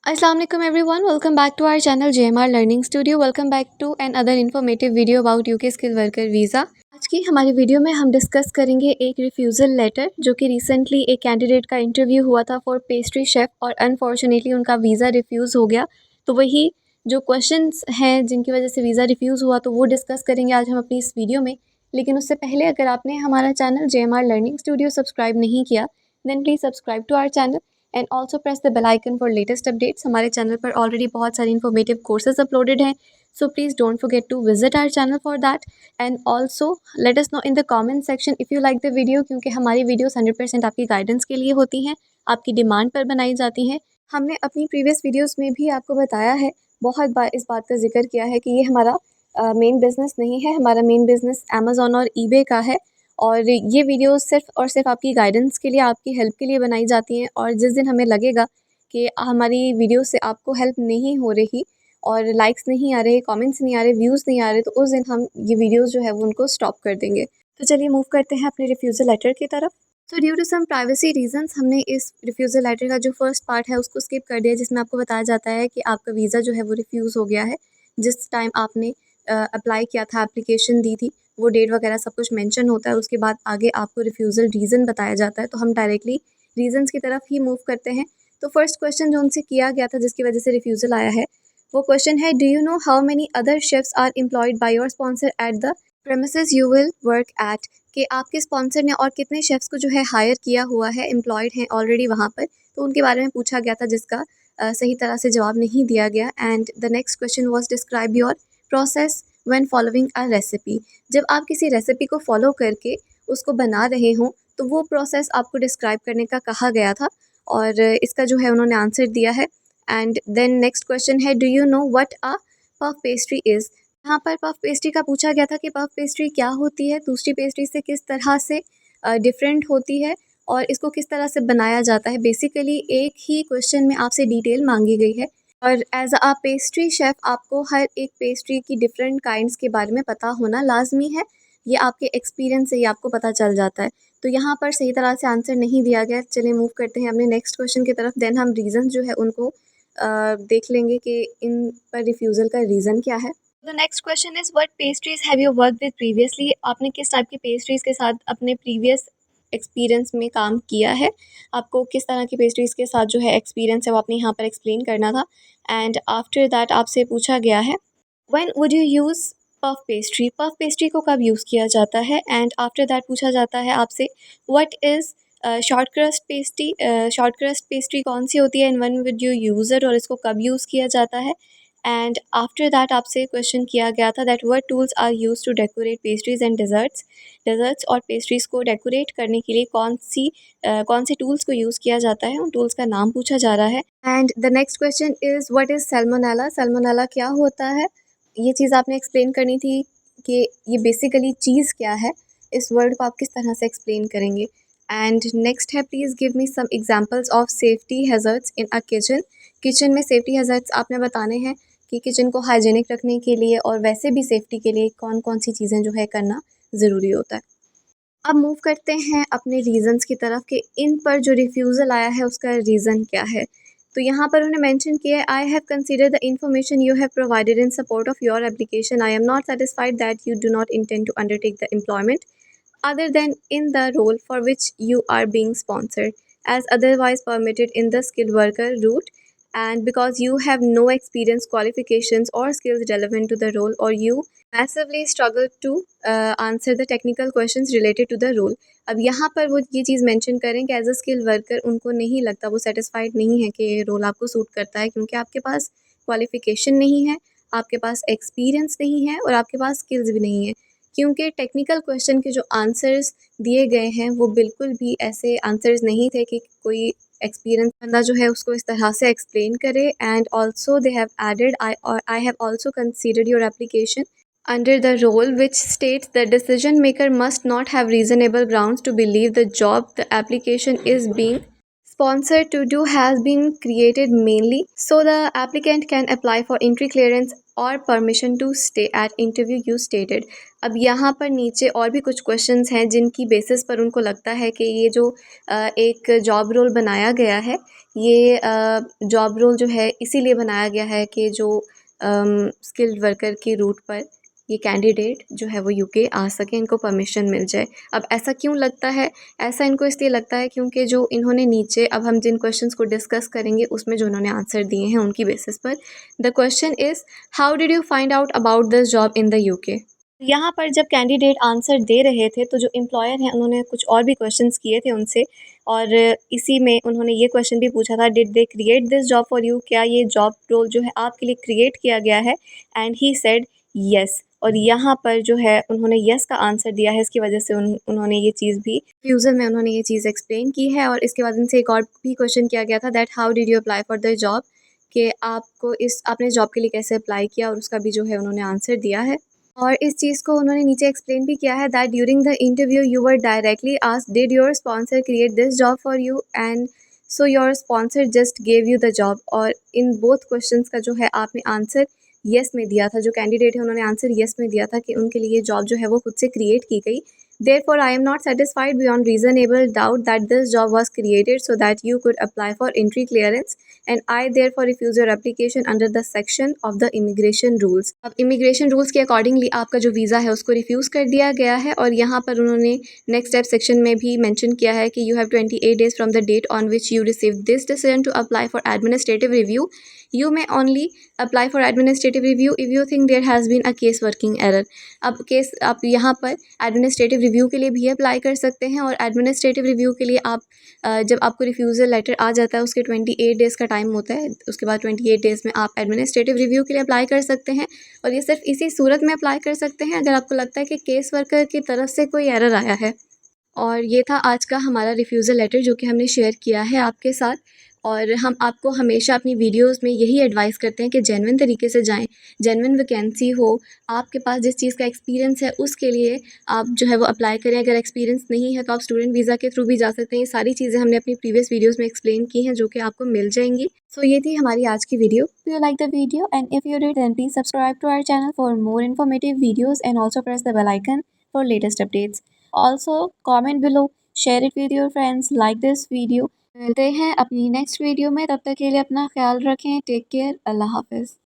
Assalamu alaikum everyone. Welcome back to our channel JMR Learning Studio. Welcome back to another informative video about UK Skilled Worker Visa. आज की हमारी video में हम discuss करेंगे एक refusal letter जो कि रिसेंटली एक कैंडिडेट का इंटरव्यू हुआ था फॉर पेस्ट्री शेफ़ और अनफॉर्चुनेटली उनका वीज़ा रिफ्यूज़ हो गया। तो वही जो क्वेश्चंस हैं जिनकी वजह से वीज़ा रिफ्यूज़ हुआ तो वो डिस्कस करेंगे आज हम अपनी इस वीडियो में। लेकिन उससे पहले अगर आपने हमारा channel JMR learning studio subscribe नहीं किया then please subscribe to our channel and also press the bell icon for latest updates. हमारे चैनल पर ऑलरेडी बहुत सारी इन्फॉर्मेटिव कोर्सेज अपलोडेड हैं, so please don't forget to visit our channel for that and also let us know in the comment section if you like the video, क्योंकि हमारी videos 100% आपकी guidance के लिए होती हैं, आपकी डिमांड पर बनाई जाती हैं। हमने अपनी प्रीवियस वीडियोज़ में भी आपको बताया है, बहुत बार इस बात का जिक्र किया है कि ये हमारा मेन बिज़नेस नहीं है, हमारा मेन बिज़नेस अमेज़ॉन और ईबे का है और ये वीडियोस सिर्फ़ और सिर्फ आपकी गाइडेंस के लिए, आपकी हेल्प के लिए बनाई जाती हैं। और जिस दिन हमें लगेगा कि हमारी वीडियो से आपको हेल्प नहीं हो रही और लाइक्स नहीं आ रहे, कमेंट्स नहीं आ रहे, व्यूज़ नहीं आ रहे, तो उस दिन हम ये वीडियोस जो है वो उनको स्टॉप कर देंगे। तो चलिए मूव करते हैं अपने रिफ्यूज़ल लेटर की तरफ। तो due to some privacy reasons हमने इस रिफ्यूज़ल लेटर का जो फर्स्ट पार्ट है उसको स्किप कर दिया, जिसमें आपको बताया जाता है कि आपका वीज़ा जो है वो रिफ्यूज़ हो गया है। जिस टाइम आपने अप्लाई किया था, एप्लीकेशन दी थी, वो डेट वगैरह सब कुछ मेंशन होता है। उसके बाद आगे आपको रिफ्यूज़ल रीज़न बताया जाता है, तो हम डायरेक्टली रीजंस की तरफ ही मूव करते हैं। तो फर्स्ट क्वेश्चन जो उनसे किया गया था जिसकी वजह से रिफ्यूज़ल आया है, वो क्वेश्चन है, do you know how many other chefs are employed by your sponsor at the premises you will work at. कि आपके स्पॉन्सर ने और कितने शेफ्स को जो है हायर किया हुआ है, एम्प्लॉयड हैं ऑलरेडी वहाँ पर। तो उनके बारे में पूछा गया था जिसका सही तरह से जवाब नहीं दिया गया। And the next question was describe your process when following a recipe. जब आप किसी रेसिपी को फॉलो करके उसको बना रहे हों तो वो प्रोसेस आपको डिस्क्राइब करने का कहा गया था और इसका जो है उन्होंने आंसर दिया है। एंड देन नेक्स्ट क्वेश्चन है, do you know what a puff pastry is. यहाँ पर पफ पेस्ट्री का पूछा गया था कि पफ पेस्ट्री क्या होती है, दूसरी पेस्ट्री से किस तरह से डिफरेंट होती है और इसको किस तरह से बनाया जाता है। बेसिकली एक ही क्वेश्चन में आपसे डिटेल मांगी गई है और एज अ पेस्ट्री शेफ़ आपको हर एक पेस्ट्री की डिफरेंट काइंड्स के बारे में पता होना लाजमी है। ये आपके एक्सपीरियंस से ही आपको पता चल जाता है। तो यहाँ पर सही तरह से आंसर नहीं दिया गया। चलिए मूव करते हैं अपने नेक्स्ट क्वेश्चन की तरफ। देन हम रीज़न जो है उनको देख लेंगे कि इन पर रिफ्यूज़ल का रीज़न क्या है। The next question is, what pastries have you work with previously. आपने किस टाइप की पेस्ट्रीज़ के साथ अपने प्रीवियस एक्सपीरियंस में काम किया है, आपको किस तरह की पेस्ट्रीज़ के साथ जो है एक्सपीरियंस है वो आपने यहाँ पर एक्सप्लेन करना था। एंड आफ्टर दैट आपसे पूछा गया है, when would you use puff pastry. Puff pastry को कब यूज़ किया जाता है। एंड आफ्टर दैट पूछा जाता है आपसे, what is short crust pastry. Short crust pastry कौन सी होती है and when would you use it, और इसको कब यूज़ किया जाता है। एंड आफ्टर दैट आपसे क्वेश्चन किया गया था that what tools are use to decorate pastries and desserts. Desserts और पेस्ट्रीज़ को डेकोरेट करने के लिए कौन सी टूल्स को यूज़ किया जाता है, उन टूल्स का नाम पूछा जा रहा है। And the next question is, what is Salmonella. Salmonella क्या होता है, ये चीज़ आपने एक्सप्लेन करनी थी कि ये बेसिकली चीज़ क्या है, इस वर्ड को आप किस तरह से एक्सप्लेन करेंगे। एंड नेक्स्ट है, please give me some examples of safety hazards in a kitchen. Kitchen में सेफ्टी हैज़र्ड्स आपने बताने हैं कि किचन को हाइजीनिक रखने के लिए और वैसे भी सेफ्टी के लिए कौन कौन सी चीज़ें जो है करना ज़रूरी होता है। अब मूव करते हैं अपने रीज़न्स की तरफ कि इन पर जो रिफ्यूज़ल आया है उसका रीज़न क्या है। तो यहाँ पर उन्होंने मेंशन किया है, I have consider the information you have provided in support of your application. I am not satisfied that you do not intend to undertake the employment other than in the role for which you are being sponsored, as otherwise permitted in the skilled worker route, and because you have no experience, qualifications or skills relevant to the role, or you massively struggle to answer the technical questions related to the role। अब यहाँ पर वो ये चीज़ mention करें कि as a skill worker उनको नहीं लगता, वो सेटिस्फाइड नहीं है कि ये रोल आपको सूट करता है, क्योंकि आपके पास क्वालिफिकेशन नहीं है, आपके पास एक्सपीरियंस नहीं है और आपके पास स्किल्स भी नहीं है। क्योंकि टेक्निकल क्वेश्चन के जो आंसर्स दिए गए हैं वो बिल्कुल भी ऐसे आंसर्स नहीं थे कि कोई एक्सपीरियंस बंदा जो है उसको इस तरह से एक्सप्लेन करे। And also they have added, I have also considered your application under the role which states the decision maker must not have reasonable grounds to believe the job the application is being sponsor to do has been created mainly so the applicant can apply for entry clearance or permission to stay at interview you stated। अब यहाँ पर नीचे और भी कुछ questions हैं जिनकी basis पर उनको लगता है कि ये जो एक जॉब रोल बनाया गया है, ये जॉब रोल जो है इसीलिए बनाया गया है कि जो स्किल्ड वर्कर की रूट पर ये कैंडिडेट जो है वो यूके आ सके, इनको परमिशन मिल जाए। अब ऐसा क्यों लगता है? ऐसा इनको इसलिए लगता है क्योंकि जो इन्होंने नीचे अब हम जिन क्वेश्चंस को डिस्कस करेंगे उसमें जो उन्होंने आंसर दिए हैं उनकी बेसिस पर। The question is how did you find out about this job in the UK. यहाँ पर जब कैंडिडेट आंसर दे रहे थे तो जो एम्प्लॉयर हैं उन्होंने कुछ और भी क्वेश्चंस किए थे उनसे, और इसी में उन्होंने ये क्वेश्चन भी पूछा था, did they create this job for you, क्या ये जॉब रोल जो है आपके लिए क्रिएट किया गया है? And he said yes. और यहाँ पर जो है उन्होंने यस का आंसर दिया है, इसकी वजह से उन्होंने ये चीज़ भी रिफ्यूज़ल में उन्होंने ये चीज़ एक्सप्लेन की है। और इसके बाद उनसे एक और भी क्वेश्चन किया गया था, that how did you apply for the job, कि आपको आपने जॉब के लिए कैसे अप्लाई किया, और उसका भी जो है उन्होंने आंसर दिया है। और इस चीज़ को उन्होंने नीचे एक्सप्लेन भी किया है, that during the interview you were directly asked did your sponsor create this job for you, and so your sponsor just gave you the job. और इन बोथ क्वेश्चंस का जो है आपने आंसर यस में दिया था, जो कैंडिडेट है उन्होंने आंसर यस में दिया था कि उनके लिए जॉब जो है वो खुद से क्रिएट की गई। Therefore, I am not satisfied beyond reasonable doubt that this job was created so that you could apply for entry clearance, and I therefore refuse your application under the section of the immigration rules। अब immigration rules के accordingly आपका जो visa है उसको refuse कर दिया गया है। और यहाँ पर उन्होंने नेक्स्ट स्टेप सेक्शन में भी मेंशन किया है कि you have 28 days from the date on which you received this decision to apply for administrative review। You may only apply for administrative review if you think there has been a case working error। अब case आप यहाँ पर administrative review के लिए भी apply कर सकते हैं, और एडमिनिस्ट्रेटिव रिव्यू के लिए आप जब आपको रिफ्यूज़ल लेटर आ जाता है उसके 28 डेज़ का टाइम होता है, उसके बाद 28 डेज़ में आप एडमिनिस्ट्रेटिव रिव्यू के लिए अप्लाई कर सकते हैं। और ये सिर्फ इसी सूरत में अप्लाई कर सकते हैं अगर आपको लगता है कि केस वर्कर की तरफ से कोई एरर आया है। और ये था आज का हमारा रिफ्यूज़ल लेटर जो कि हमने शेयर किया है आपके साथ। और हम आपको हमेशा अपनी वीडियोस में यही एडवाइस करते हैं कि जेन्युइन तरीके से जाएं, जेन्युइन वैकेंसी हो, आपके पास जिस चीज़ का एक्सपीरियंस है उसके लिए आप जो है वो अप्लाई करें। अगर एक्सपीरियंस नहीं है तो आप स्टूडेंट वीज़ा के थ्रू भी जा सकते हैं। ये सारी चीज़ें हमने अपनी प्रीवियस वीडियोज़ में एक्सप्लेन की हैं जो कि आपको मिल जाएंगी। सो ये थी हमारी आज की video. You like the video and if you did then please subscribe to our channel for more informative videos and also press the bell icon for latest updates. Also comment below, share it with your friends, like this video। मिलते हैं अपनी next video में, तब तक के लिए अपना ख्याल रखें। टेक केयर, अल्लाह हाफिज़।